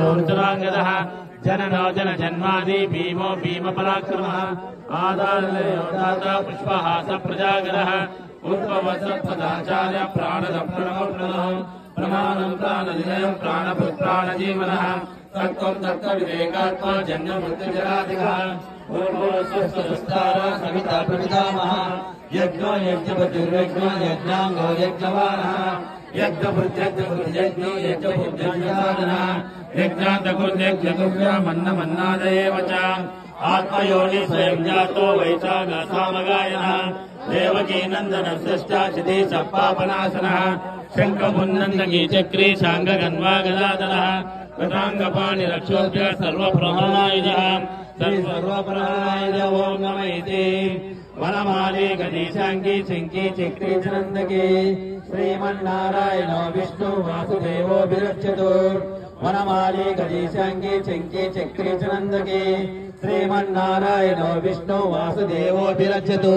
उत्तरांगदः जननो जन जन्मादि भीमो भीम पराक्रमः आदारदाता पुष्पहास प्रजागरः उत्पवसत्पदाचार्य प्राणदप्रणमोप्रणः प्रमाणं प्राणनिलयं प्राणपुत्राणजीवनः तत्त्वं तत्त्वविवेकात्मा जन्ममृत्युजराधिकः पूर्वोऽस्वस्तुस्तार सविता प्रपितामहः यज्ञो यज्ञपतिर्यज्ञो यज्ञाङ्गो यज्ञवानः यज्ञभुज्यज्ञो यज्ञभुज्यज्ञसाधनः यज्ञान्तकुर्यज्ञगुह्यमन्नमन्नादयेव च आत्मयोनि स्वयं जातो वैशाखासामगायनः देवकी नन्दनश्रेष्ठाचिति सप्पापनाशनः शङ्खमुन्नन्दकी चक्री शाङ्गगन्वा गदाधरः कृताङ्गपाणिरक्षोभ्य सर्वप्रहरणायुधः सर्वप्रहरणायुध ॐ नमः इति वनमाली गणेशाङ्गी चिङ्की चिक्री चनन्दकी श्रीमन्नारायणो विष्णु वासुदेवो विरच्यतु वनमाली गणेशाङ्गी चिङ्की चिक्री चनन्दकी श्रीमन्नारायणो विष्णु वासुदेवो विरच्यतु।